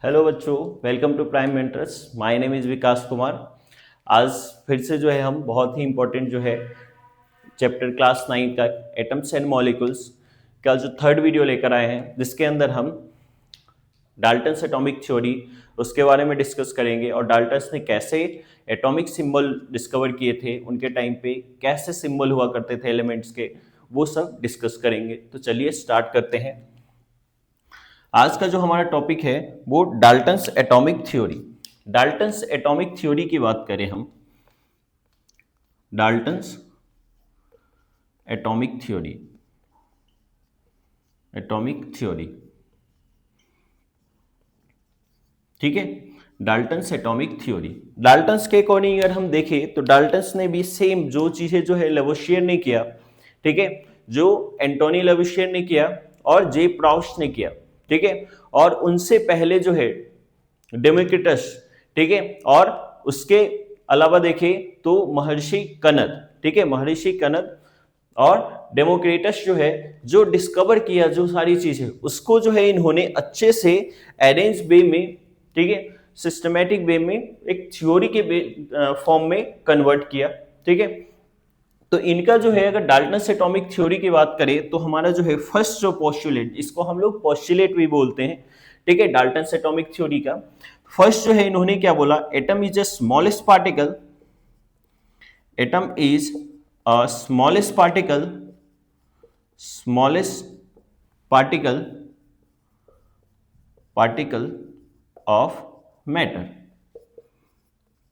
Hello बच्चों, welcome to prime mentors. My name is Vikas Kumar. आज फिर से जो है हम बहुत ही इंपॉर्टेंट जो है चैप्टर क्लास 9 का एटम्स एंड मॉलिक्यूल्स का जो थर्ड वीडियो लेकर आए हैं, जिसके अंदर हम डाल्टन्स एटॉमिक थ्योरी उसके बारे में डिस्कस करेंगे और डाल्टन्स ने कैसे एटॉमिक सिंबल डिस्कवर किए थे, उनके टाइम पे कैसे सिंबल हुआ करते थे एलिमेंट्स के, वो सब डिस्कस करेंगे। तो चलिए स्टार्ट करते हैं। आज का जो हमारा टॉपिक है वो Dalton's atomic theory. Dalton's atomic theory की बात करें हम, Dalton's atomic theory, atomic theory, ठीक है। डाल्टन्स एटॉमिक थ्योरी, डाल्टन्स के अकॉर्डिंग अगर हम देखें तो डाल्टन्स ने भी सेम जो चीजें जो है लेवोशियर ने किया, ठीक है, जो एंटोनी लेवोशियर ने किया और जे प्राउस्ट ने किया, ठीक है, और उनसे पहले जो है डेमोक्रिटस, ठीक है, और उसके अलावा देखें तो महर्षि कनद, ठीक है, महर्षि कनद और डेमोक्रिटस जो है, जो डिस्कवर किया जो सारी चीजें, उसको जो है इन्होंने अच्छे से अरेंज वे में, ठीक है, सिस्टमेटिक वे में एक थ्योरी के फॉर्म में कन्वर्ट किया, ठीक है। तो इनका जो है, अगर डाल्टन्स एटॉमिक थ्योरी की बात करें तो हमारा जो है फर्स्ट जो पोस्टुलेट, इसको हम लोग पोस्टुलेट भी बोलते हैं, ठीक है, डाल्टन्स एटॉमिक थ्योरी का फर्स्ट जो है इन्होंने क्या बोला, atom is a smallest particle, atom is a smallest particle, smallest particle, particle of matter.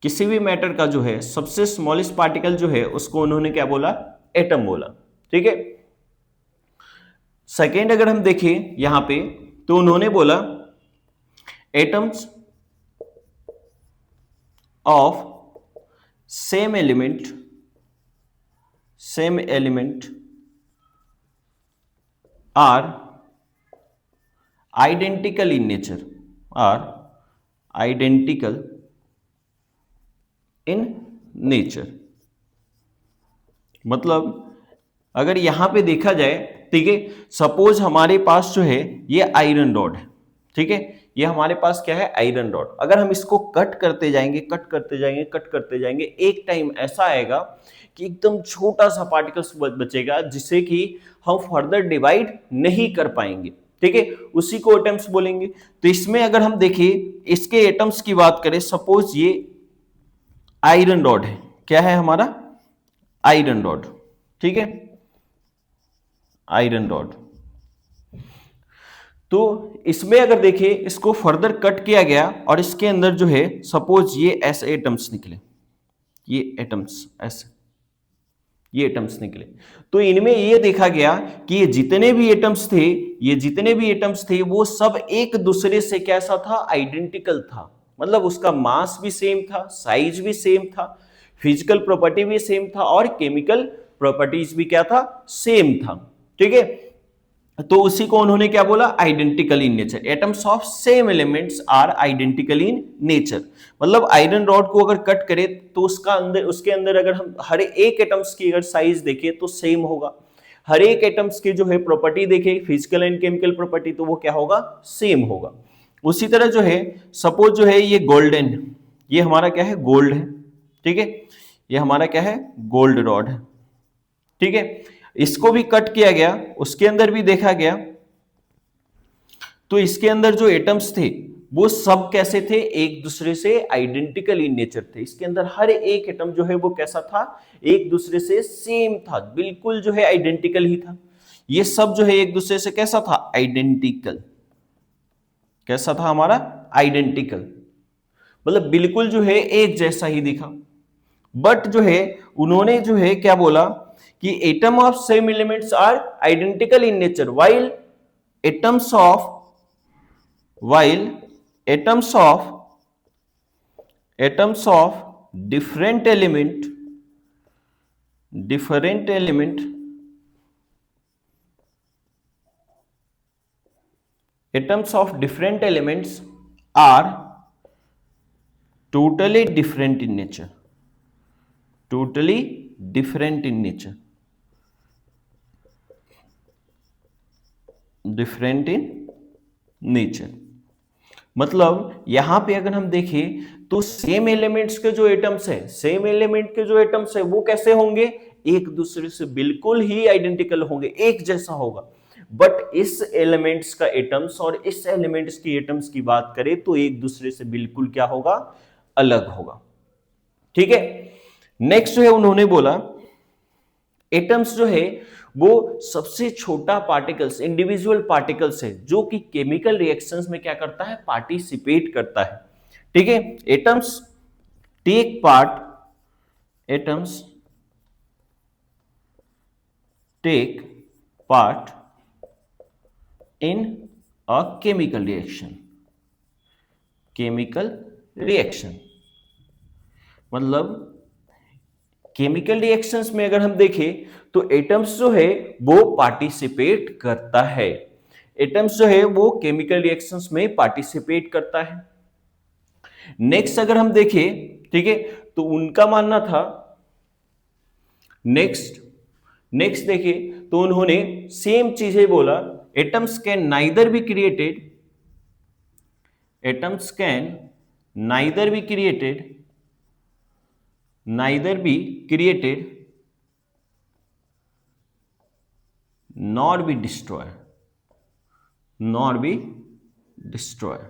किसी भी मैटर का जो है सबसे स्मॉलेस्ट पार्टिकल जो है उसको उन्होंने क्या बोला, एटम बोला, ठीक है। सेकेंड अगर हम देखें यहां पे तो उन्होंने बोला atoms of same element, same element are identical in nature, are identical in nature. मतलब अगर यहां पे देखा जाए, ठीक है, सपोज हमारे पास जो है ये आयरन रॉड है, ठीक है, ये हमारे पास क्या है, आयरन रॉड। अगर हम इसको कट करते जाएंगे, कट करते जाएंगे, कट करते जाएंगे, एक टाइम ऐसा आएगा कि एकदम छोटा सा पार्टिकल्स बचेगा जिसे कि हम फर्दर डिवाइड नहीं कर पाएंगे, ठीक है, उसी को एटम्स बोलेंगे। तो इसमें अगर हम देखें इसके एटम्स की बात करें, सपोज ये आयरन रॉड है, क्या है हमारा, आयरन रॉड, ठीक है, आयरन रॉड। तो इसमें अगर देखें इसको फर्दर कट किया गया और इसके अंदर जो है सपोज ये ऐसे एटम्स निकले, ये एटम्स ऐसे, ये एटम्स निकले, तो इनमें ये देखा गया कि ये जितने भी एटम्स थे, ये जितने भी एटम्स थे वो सब एक दूसरे से कैसा था, आइडेंटिकल था। मतलब उसका मास भी सेम था, साइज भी सेम था, फिजिकल प्रॉपर्टी भी सेम था और केमिकल प्रॉपर्टीज भी क्या था, सेम था, ठीक है। तो उसी को उन्होंने क्या बोला, identical in nature. Atoms of same elements are identical in nature. मतलब आयरन रॉड को अगर कट करें तो उसका अंदर, उसके अंदर अगर हम हर एक एटम्स की अगर साइज देखें तो सेम होगा, हर एक एटम्स की जो है प्रॉपर्टी देखें, फिजिकल एंड केमिकल प्रॉपर्टी, तो वो क्या होगा, सेम होगा। उसी तरह जो है सपोज जो है ये गोल्डन, ये हमारा क्या है, गोल्ड है, ठीक है, ये हमारा क्या है, गोल्ड रॉड है, ठीक है। इसको भी कट किया गया, उसके अंदर भी देखा गया तो इसके अंदर जो एटम्स थे वो सब कैसे थे, एक दूसरे से आइडेंटिकल इन नेचर थे। इसके अंदर हर एक एटम जो है वो कैसा था, एक दूसरे से सेम था, बिल्कुल जो है आइडेंटिकल ही था। ये सब जो है एक दूसरे से कैसा था, आइडेंटिकल, कैसा था हमारा, आइडेंटिकल, मतलब बिल्कुल जो है एक जैसा ही दिखा। बट जो है उन्होंने जो है क्या बोला कि atom of same elements are identical in nature while atoms of, while atoms of, atoms of different element, different element, atoms of different elements are totally different in nature, totally different in nature, different in nature। मतलब यहां पे अगर हम देखें तो same elements के जो atoms है, सेम एलिमेंट के जो एटम्स है वो कैसे होंगे, एक दूसरे से बिल्कुल ही आइडेंटिकल होंगे, एक जैसा होगा। बट इस एलिमेंट्स का एटम्स और इस एलिमेंट्स की एटम्स की बात करें तो एक दूसरे से बिल्कुल क्या होगा, अलग होगा। ठीक है, नेक्स्ट जो है उन्होंने बोला एटम्स जो है वो सबसे छोटा पार्टिकल्स, इंडिविजुअल पार्टिकल्स है जो कि केमिकल रिएक्शंस में क्या करता है, पार्टिसिपेट करता है। ठीक है, atoms take part, atoms take part in a chemical reaction, chemical reaction मतलब केमिकल रिएक्शंस में अगर हम देखें तो एटम्स जो है वो पार्टिसिपेट करता है, एटम्स जो है वो केमिकल रिएक्शंस में पार्टिसिपेट करता है। नेक्स्ट अगर हम देखें, ठीक है, तो उनका मानना था, नेक्स्ट देखिए तो उन्होंने सेम चीजें बोला, atoms can neither be created, atoms can neither be created, neither be created nor be destroyed, nor be destroyed।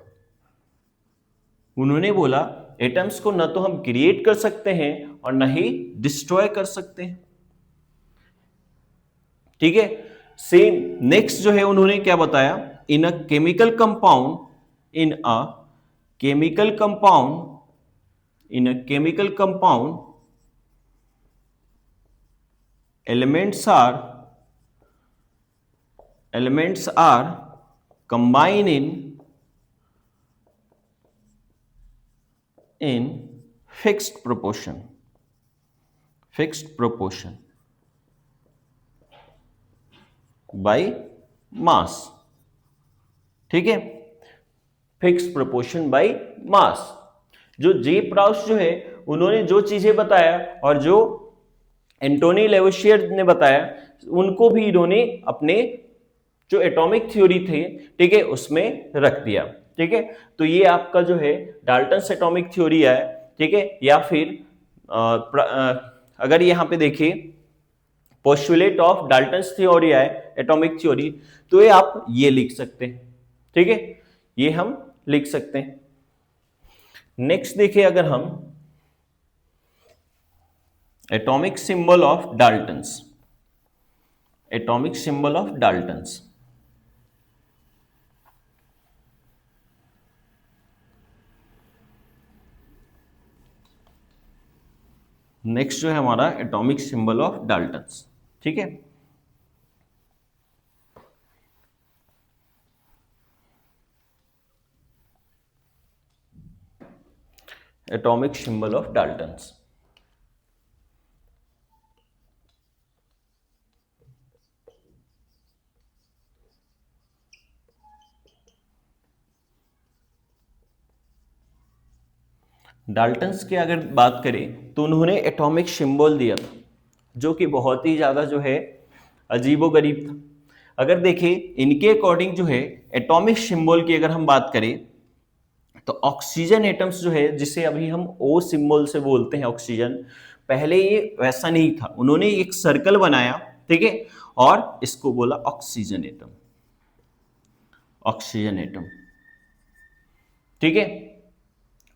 उन्होंने बोला एटम्स को न तो हम क्रिएट कर सकते हैं और न ही डिस्ट्रॉय कर सकते हैं। ठीक है, सेम नेक्स्ट जो है उन्होंने क्या बताया, in a chemical compound, in a chemical compound, in a chemical compound elements are combined in fixed proportion by mass। ठीक है, फिक्स प्रोपोर्शन बाय मास। जो जे प्राउस जो है उन्होंने जो चीजें बताया और जो एंटोनी लेवोशियर ने बताया उनको भी इन्होंने अपने जो एटॉमिक थ्योरी थे, ठीक है, उसमें रख दिया। ठीक है, तो ये आपका जो है डाल्टन्स एटॉमिक थ्योरी है। ठीक है, या फिर अगर यहां पे देखिए पोस्टुलेट ऑफ डाल्टन्स थ्योरी है, एटॉमिक थ्योरी, तो ये आप ये लिख सकते हैं। ठीक है, ये हम लिख सकते हैं। नेक्स्ट देखिए अगर हम atomic symbol of Dalton's, atomic symbol of Dalton's, next जो है हमारा एटॉमिक सिंबल ऑफ डाल्टन्स। ठीक है, atomic symbol of Dalton's. Dalton's की अगर बात करें तो उन्होंने एटॉमिक सिंबल दिया था जो कि बहुत ही ज्यादा जो है अजीबोगरीब था। अगर देखें इनके अकॉर्डिंग जो है एटॉमिक सिंबल की अगर हम बात करें तो ऑक्सीजन एटम्स जो है जिसे अभी हम ओ सिंबल से बोलते हैं ऑक्सीजन, पहले ये वैसा नहीं था। उन्होंने एक सर्कल बनाया, ठीक है, और इसको बोला ऑक्सीजन एटम, ऑक्सीजन एटम। ठीक है,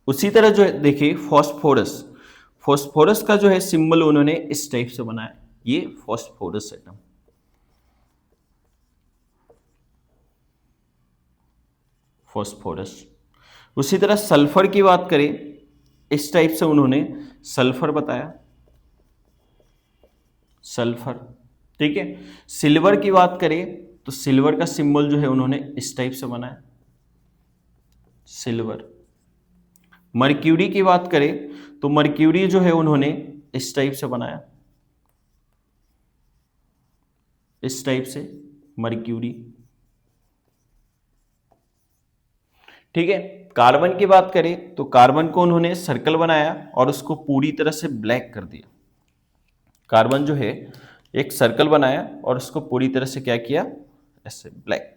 उसी तरह जो है देखिए फॉस्फोरस, फॉस्फोरस का जो है सिंबल उन्होंने इस टाइप से बनाया, ये फॉस्फोरस एटम। फॉस्फोरस। उसी तरह सल्फर की बात करें, इस टाइप से उन्होंने सल्फर बताया, सल्फर। ठीक है, सिल्वर की बात करें तो सिल्वर का सिंबल जो है उन्होंने इस टाइप से बनाया, सिल्वर। मर्क्यूरी की बात करें तो मर्क्यूरी जो है उन्होंने इस टाइप से बनाया, इस टाइप से मर्क्यूरी। ठीक है, कार्बन की बात करें तो कार्बन को उन्होंने सर्कल बनाया और उसको पूरी तरह से ब्लैक कर दिया। कार्बन जो है एक सर्कल बनाया और उसको पूरी तरह से क्या किया, ऐसे ब्लैक।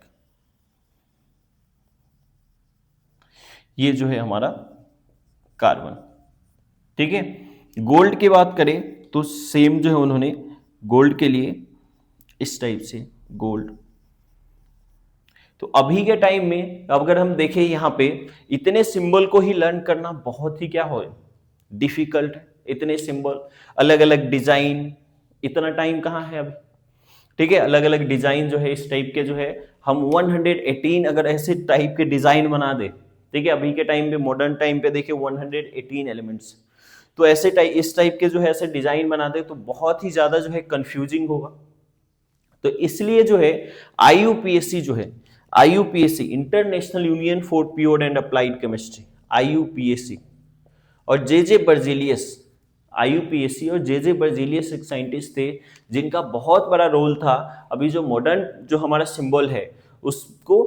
ये जो है हमारा कार्बन। ठीक है, गोल्ड की बात करें तो सेम जो है उन्होंने गोल्ड के लिए इस टाइप से गोल्ड। तो अभी के टाइम में अगर हम देखें यहां पे इतने सिंबल को ही लर्न करना बहुत ही क्या हो डिफिकल्ट है। इतने सिंबल, अलग अलग डिजाइन, इतना टाइम कहाँ है अभी। ठीक है, अलग अलग डिजाइन जो है इस टाइप के जो है हम 118 अगर ऐसे टाइप के डिजाइन बना दे, ठीक है, अभी के टाइम पे मॉडर्न टाइम पे देखिए 118 एलिमेंट्स, तो ऐसे टाइप इस टाइप के जो है ऐसे डिजाइन बना दे तो बहुत ही ज्यादा जो है कंफ्यूजिंग होगा। तो इसलिए जो है आईयूपीएससी जो है, आईयूपीएससी international union for pure and applied chemistry, आईयूपीएससी, और जे बर्जीलियस, आईयूपीएससी और जे बर्जीलियस एक साइंटिस्ट थे जिनका बहुत बड़ा रोल था अभी जो मॉडर्न जो हमारा सिंबल है उसको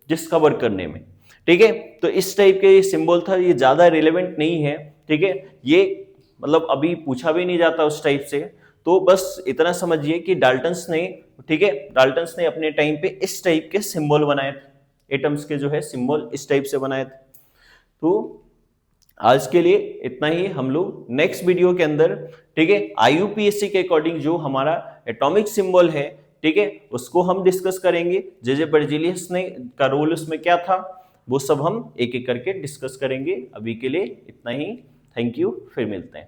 डिस्कवर करने में। ठीक है, तो इस टाइप के सिंबल था, ये ज्यादा रिलेवेंट नहीं है। ठीक है, ये मतलब अभी पूछा भी नहीं जाता उस टाइप से, तो बस इतना समझिए कि डाल्टन्स ने, ठीक है, डाल्टन्स ने अपने टाइम पे इस टाइप के सिंबल बनाए थे, एटम्स के जो है सिंबल इस टाइप से बनाए थे। तो आज के लिए इतना ही, हम लोग नेक्स्ट वीडियो के अंदर, ठीक है, आईयूपीएससी के अकॉर्डिंग जो हमारा एटॉमिक सिंबल है, ठीक है, उसको हम डिस्कस करेंगे। जे बर्जीलियस ने का रोल उसमें क्या था वो सब हम एक एक करके डिस्कस करेंगे। अभी के लिए इतना ही, थैंक यू, फिर मिलते हैं।